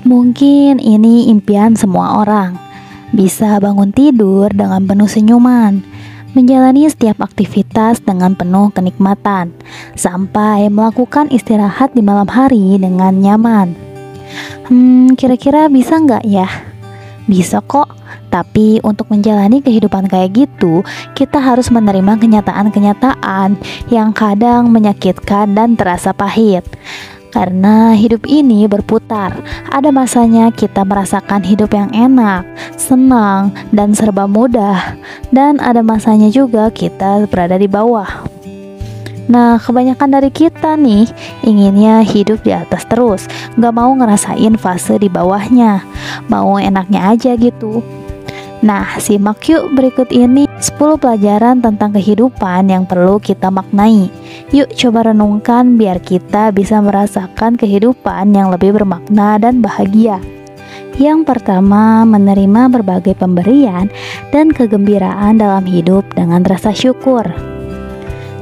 Mungkin ini impian semua orang. Bisa bangun tidur dengan penuh senyuman, menjalani setiap aktivitas dengan penuh kenikmatan, sampai melakukan istirahat di malam hari dengan nyaman. Kira-kira bisa nggak ya? Bisa kok, tapi untuk menjalani kehidupan kayak gitu, kita harus menerima kenyataan-kenyataan yang kadang menyakitkan dan terasa pahit. Karena hidup ini berputar, ada masanya kita merasakan hidup yang enak, senang, dan serba mudah. Dan ada masanya juga kita berada di bawah. Nah, kebanyakan dari kita nih inginnya hidup di atas terus, gak mau ngerasain fase di bawahnya, mau enaknya aja gitu. Nah, simak yuk berikut ini 10 pelajaran tentang kehidupan yang perlu kita maknai. Yuk coba renungkan biar kita bisa merasakan kehidupan yang lebih bermakna dan bahagia. Yang pertama, menerima berbagai pemberian dan kegembiraan dalam hidup dengan rasa syukur.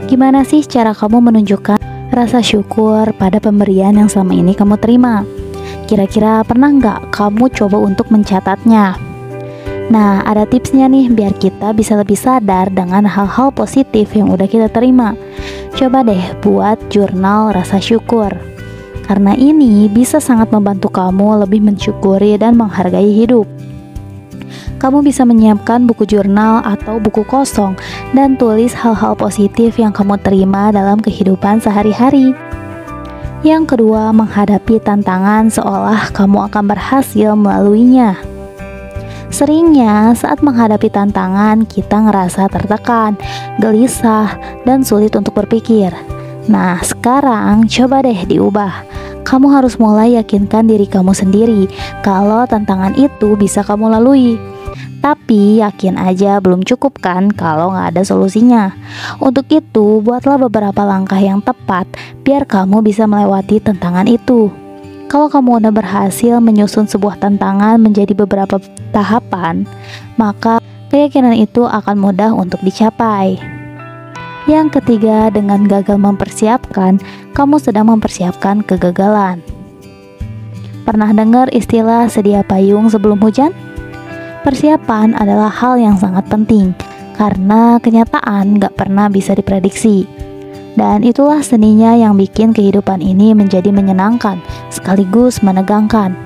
Gimana sih cara kamu menunjukkan rasa syukur pada pemberian yang selama ini kamu terima? Kira-kira pernah nggak kamu coba untuk mencatatnya? Nah, ada tipsnya nih biar kita bisa lebih sadar dengan hal-hal positif yang udah kita terima. Coba deh buat jurnal rasa syukur. Karena ini bisa sangat membantu kamu lebih mensyukuri dan menghargai hidup. Kamu bisa menyiapkan buku jurnal atau buku kosong dan tulis hal-hal positif yang kamu terima dalam kehidupan sehari-hari. Yang kedua, menghadapi tantangan seolah kamu akan berhasil melaluinya. Seringnya saat menghadapi tantangan kita ngerasa tertekan, gelisah, dan sulit untuk berpikir. Nah, sekarang coba deh diubah. Kamu harus mulai yakinkan diri kamu sendiri kalau tantangan itu bisa kamu lalui. Tapi yakin aja belum cukup kan kalau nggak ada solusinya. Untuk itu, buatlah beberapa langkah yang tepat biar kamu bisa melewati tantangan itu. Kalau kamu udah berhasil menyusun sebuah tantangan menjadi beberapa tahapan, maka keyakinan itu akan mudah untuk dicapai. Yang ketiga, dengan gagal mempersiapkan, kamu sedang mempersiapkan kegagalan. Pernah dengar istilah sedia payung sebelum hujan? Persiapan adalah hal yang sangat penting, karena kenyataan gak pernah bisa diprediksi. Dan itulah seninya yang bikin kehidupan ini menjadi menyenangkan, sekaligus menegangkan.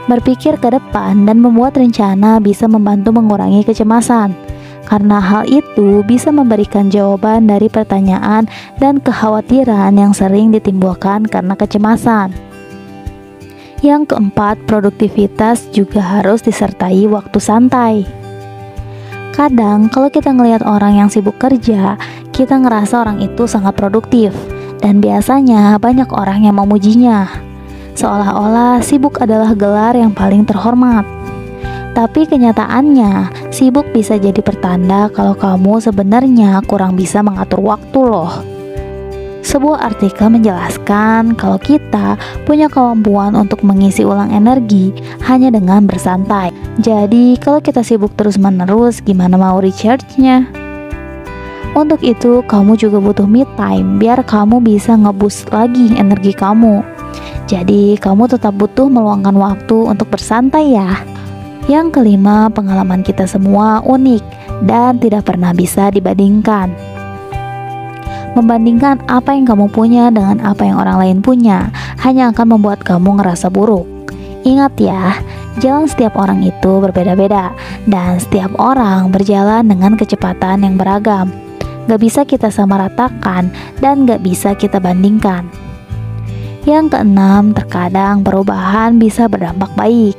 Berpikir ke depan dan membuat rencana bisa membantu mengurangi kecemasan, karena hal itu bisa memberikan jawaban dari pertanyaan dan kekhawatiran yang sering ditimbulkan karena kecemasan. Yang keempat, produktivitas juga harus disertai waktu santai. Kadang kalau kita ngelihat orang yang sibuk kerja, kita ngerasa orang itu sangat produktif, dan biasanya banyak orang yang memujinya, seolah-olah sibuk adalah gelar yang paling terhormat. Tapi kenyataannya, sibuk bisa jadi pertanda kalau kamu sebenarnya kurang bisa mengatur waktu loh. Sebuah artikel menjelaskan kalau kita punya kemampuan untuk mengisi ulang energi hanya dengan bersantai. Jadi kalau kita sibuk terus-menerus, gimana mau recharge-nya? Untuk itu, kamu juga butuh me time biar kamu bisa nge-boost lagi energi kamu. Jadi kamu tetap butuh meluangkan waktu untuk bersantai ya. Yang kelima, pengalaman kita semua unik dan tidak pernah bisa dibandingkan. Membandingkan apa yang kamu punya dengan apa yang orang lain punya hanya akan membuat kamu ngerasa buruk. Ingat ya, jalan setiap orang itu berbeda-beda, dan setiap orang berjalan dengan kecepatan yang beragam. Gak bisa kita samaratakan dan gak bisa kita bandingkan. Yang keenam, terkadang perubahan bisa berdampak baik.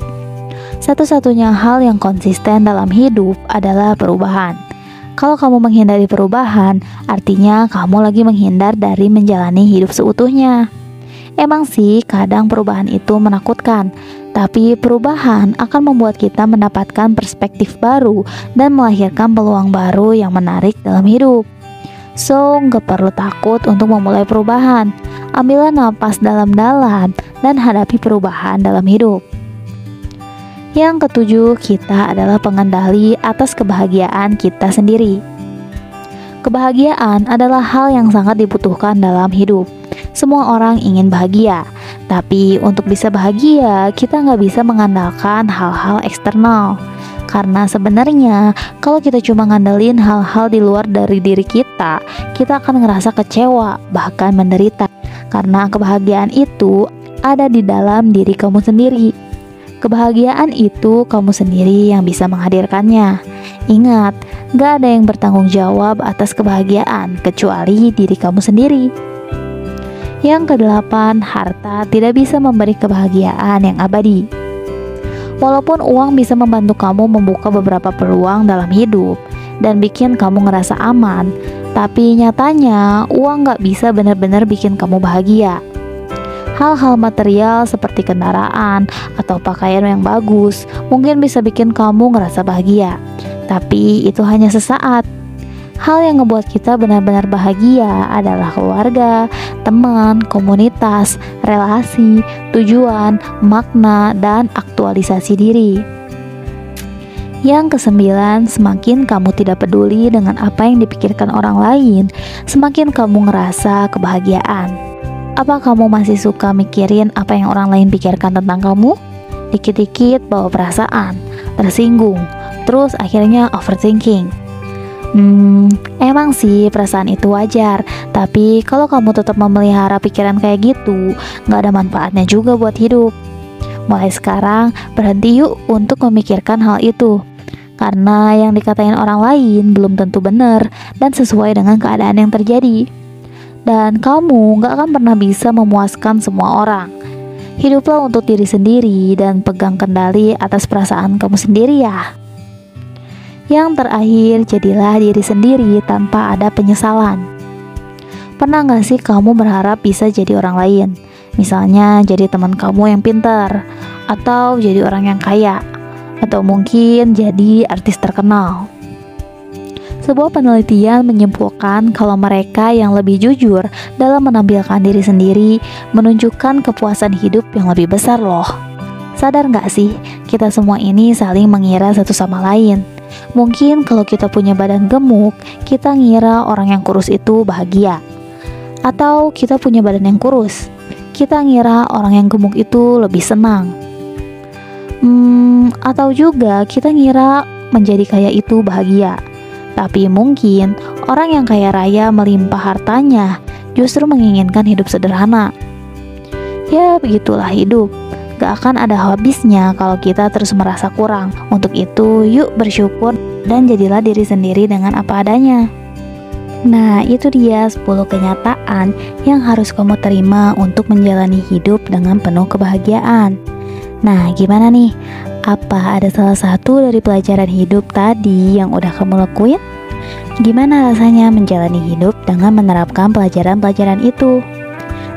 Satu-satunya hal yang konsisten dalam hidup adalah perubahan. Kalau kamu menghindari perubahan, artinya kamu lagi menghindar dari menjalani hidup seutuhnya. Emang sih, kadang perubahan itu menakutkan, tapi perubahan akan membuat kita mendapatkan perspektif baru dan melahirkan peluang baru yang menarik dalam hidup. So, gak perlu takut untuk memulai perubahan. Ambillah napas dalam-dalam dan hadapi perubahan dalam hidup. Yang ketujuh, kita adalah pengendali atas kebahagiaan kita sendiri. Kebahagiaan adalah hal yang sangat dibutuhkan dalam hidup. Semua orang ingin bahagia, Tapi untuk bisa bahagia, kita nggak bisa mengandalkan hal-hal eksternal. Karena sebenarnya kalau kita cuma ngandelin hal-hal di luar dari diri kita akan ngerasa kecewa, bahkan menderita. Karena kebahagiaan itu ada di dalam diri kamu sendiri. Kebahagiaan itu kamu sendiri yang bisa menghadirkannya. Ingat, gak ada yang bertanggung jawab atas kebahagiaan kecuali diri kamu sendiri. Yang kedelapan, harta tidak bisa memberi kebahagiaan yang abadi. Walaupun uang bisa membantu kamu membuka beberapa peluang dalam hidup dan bikin kamu ngerasa aman, tapi nyatanya uang gak bisa benar-benar bikin kamu bahagia. Hal-hal material seperti kendaraan atau pakaian yang bagus mungkin bisa bikin kamu ngerasa bahagia, tapi itu hanya sesaat. Hal yang ngebuat kita benar-benar bahagia adalah keluarga, teman, komunitas, relasi, tujuan, makna, dan aktualisasi diri. Yang kesembilan, semakin kamu tidak peduli dengan apa yang dipikirkan orang lain, semakin kamu ngerasa kebahagiaan. Apa kamu masih suka mikirin apa yang orang lain pikirkan tentang kamu? Dikit-dikit bawa perasaan, tersinggung, terus akhirnya overthinking. Emang sih perasaan itu wajar, tapi kalau kamu tetap memelihara pikiran kayak gitu, gak ada manfaatnya juga buat hidup. Mulai sekarang, berhenti yuk untuk memikirkan hal itu. Karena yang dikatain orang lain belum tentu benar dan sesuai dengan keadaan yang terjadi. Dan kamu gak akan pernah bisa memuaskan semua orang. Hiduplah untuk diri sendiri dan pegang kendali atas perasaan kamu sendiri ya. Yang terakhir, jadilah diri sendiri tanpa ada penyesalan. Pernah gak sih kamu berharap bisa jadi orang lain? Misalnya jadi teman kamu yang pintar, atau jadi orang yang kaya, atau mungkin jadi artis terkenal. Sebuah penelitian menyimpulkan kalau mereka yang lebih jujur dalam menampilkan diri sendiri menunjukkan kepuasan hidup yang lebih besar loh. Sadar gak sih, kita semua ini saling mengira satu sama lain. Mungkin kalau kita punya badan gemuk, kita ngira orang yang kurus itu bahagia. Atau kita punya badan yang kurus, kita ngira orang yang gemuk itu lebih senang. Atau juga kita ngira menjadi kaya itu bahagia. Tapi mungkin orang yang kaya raya melimpah hartanya justru menginginkan hidup sederhana. Ya begitulah hidup. Gak akan ada habisnya kalau kita terus merasa kurang. Untuk itu, yuk bersyukur dan jadilah diri sendiri dengan apa adanya. Nah, itu dia 10 kenyataan yang harus kamu terima untuk menjalani hidup dengan penuh kebahagiaan. Nah, gimana nih? Apa ada salah satu dari pelajaran hidup tadi yang udah kamu lakuin? Gimana rasanya menjalani hidup dengan menerapkan pelajaran-pelajaran itu?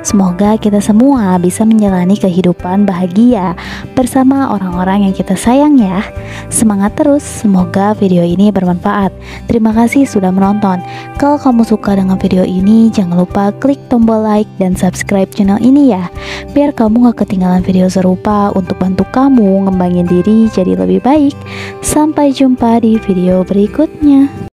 Semoga kita semua bisa menjalani kehidupan bahagia bersama orang-orang yang kita sayang ya. Semangat terus, semoga video ini bermanfaat. Terima kasih sudah menonton. Kalau kamu suka dengan video ini, jangan lupa klik tombol like dan subscribe channel ini ya, biar kamu gak ketinggalan video serupa untuk bantu kamu ngembangin diri jadi lebih baik. Sampai jumpa di video berikutnya.